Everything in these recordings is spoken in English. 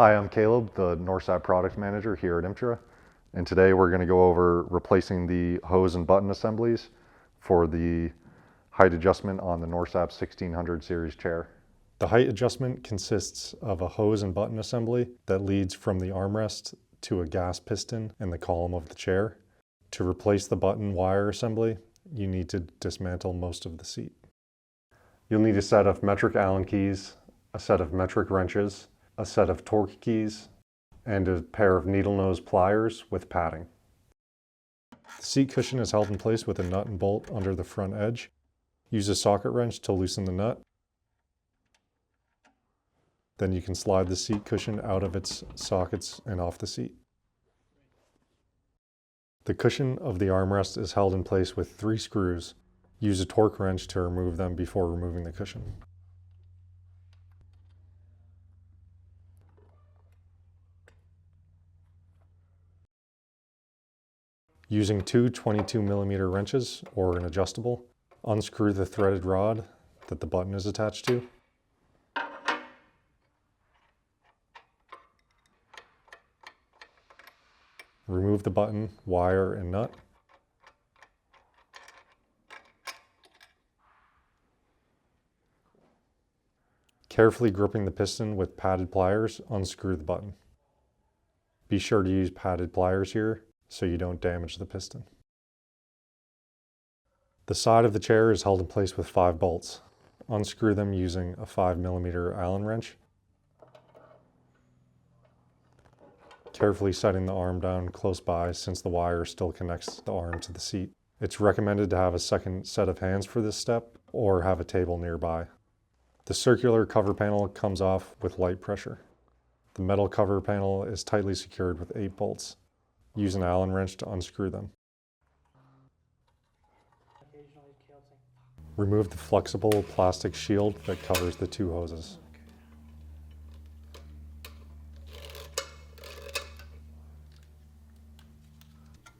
Hi, I'm Caleb, the Norsap product manager here at Imtra, and today we're going to go over replacing the hose and button assemblies for the height adjustment on the Norsap 1600 series chair. The height adjustment consists of a hose and button assembly that leads from the armrest to a gas piston in the column of the chair. To replace the button wire assembly, you need to dismantle most of the seat. You'll need a set of metric Allen keys, a set of metric wrenches, a set of torque keys, and a pair of needle nose pliers with padding. The seat cushion is held in place with a nut and bolt under the front edge. Use a socket wrench to loosen the nut. Then you can slide the seat cushion out of its sockets and off the seat. The cushion of the armrest is held in place with 3 screws. Use a torque wrench to remove them before removing the cushion. Using 2 22mm wrenches or an adjustable, unscrew the threaded rod that the button is attached to. Remove the button, wire, and nut. Carefully gripping the piston with padded pliers, unscrew the button. Be sure to use padded pliers here so you don't damage the piston. The side of the chair is held in place with 5 bolts. Unscrew them using a 5mm Allen wrench. Carefully setting the arm down close by since the wire still connects the arm to the seat. It's recommended to have a second set of hands for this step or have a table nearby. The circular cover panel comes off with light pressure. The metal cover panel is tightly secured with 8 bolts. Use an Allen wrench to unscrew them. Remove the flexible plastic shield that covers the 2 hoses.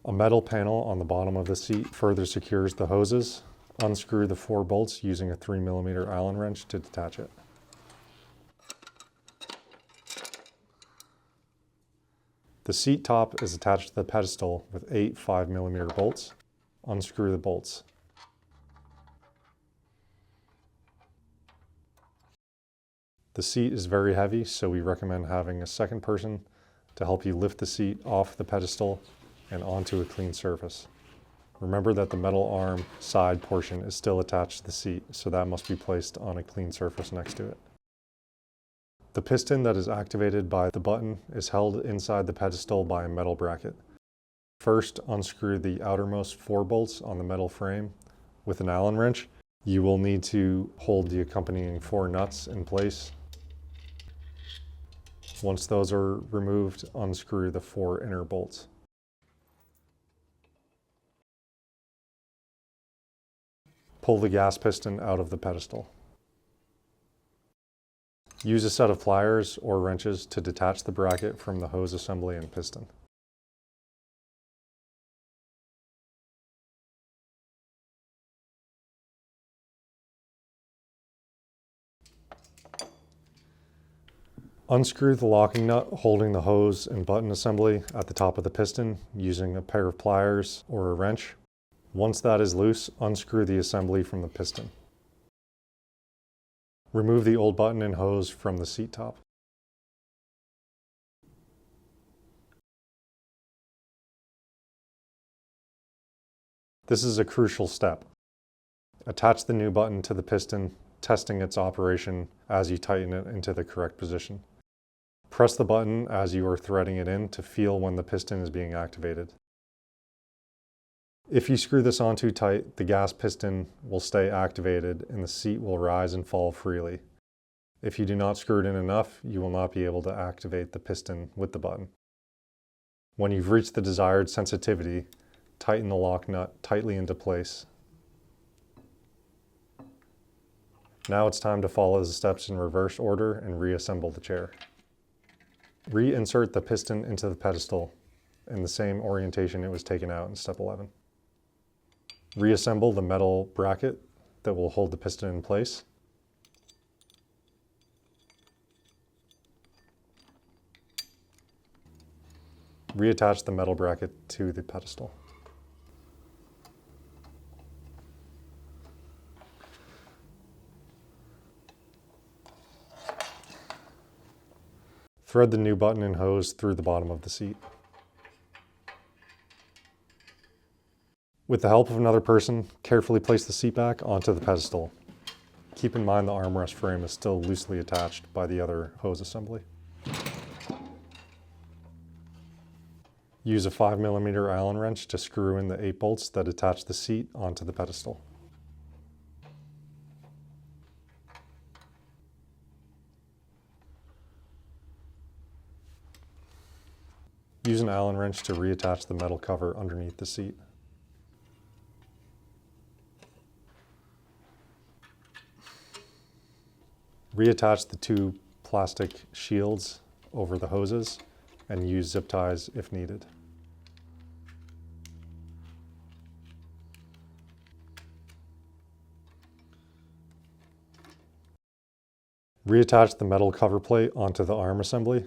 A metal panel on the bottom of the seat further secures the hoses. Unscrew the 4 bolts using a 3mm Allen wrench to detach it. The seat top is attached to the pedestal with 8 5mm bolts. Unscrew the bolts. The seat is very heavy, so we recommend having a second person to help you lift the seat off the pedestal and onto a clean surface. Remember that the metal arm side portion is still attached to the seat, so that must be placed on a clean surface next to it. The piston that is activated by the button is held inside the pedestal by a metal bracket. First, unscrew the outermost 4 bolts on the metal frame with an Allen wrench. You will need to hold the accompanying 4 nuts in place. Once those are removed, unscrew the 4 inner bolts. Pull the gas piston out of the pedestal. Use a set of pliers or wrenches to detach the bracket from the hose assembly and piston. Unscrew the locking nut holding the hose and button assembly at the top of the piston using a pair of pliers or a wrench. Once that is loose, unscrew the assembly from the piston. Remove the old button and hose from the seat top. This is a crucial step. Attach the new button to the piston, testing its operation as you tighten it into the correct position. Press the button as you are threading it in to feel when the piston is being activated. If you screw this on too tight, the gas piston will stay activated and the seat will rise and fall freely. If you do not screw it in enough, you will not be able to activate the piston with the button. When you've reached the desired sensitivity, tighten the lock nut tightly into place. Now it's time to follow the steps in reverse order and reassemble the chair. Reinsert the piston into the pedestal in the same orientation it was taken out in step 11. Reassemble the metal bracket that will hold the piston in place. Reattach the metal bracket to the pedestal. Thread the new button and hose through the bottom of the seat. With the help of another person, carefully place the seat back onto the pedestal. Keep in mind the armrest frame is still loosely attached by the other hose assembly. Use a 5mm Allen wrench to screw in the 8 bolts that attach the seat onto the pedestal. Use an Allen wrench to reattach the metal cover underneath the seat. Reattach the 2 plastic shields over the hoses and use zip ties if needed. Reattach the metal cover plate onto the arm assembly.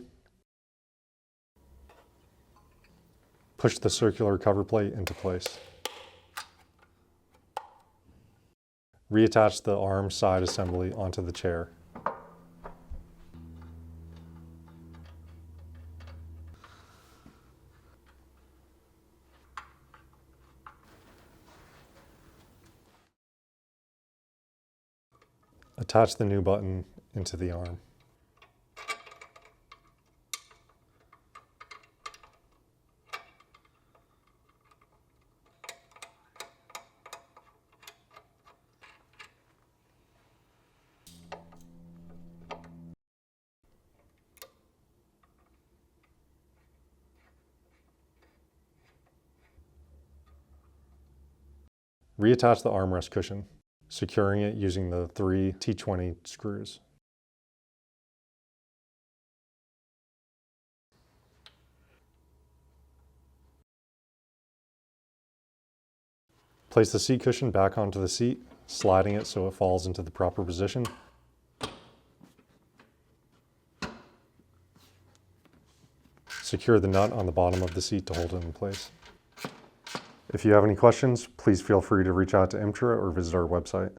Push the circular cover plate into place. Reattach the arm side assembly onto the chair. Attach the new button into the arm. Reattach the armrest cushion, securing it using the 3 T20 screws. Place the seat cushion back onto the seat, sliding it so it falls into the proper position. Secure the nut on the bottom of the seat to hold it in place. If you have any questions, please feel free to reach out to Imtra or visit our website.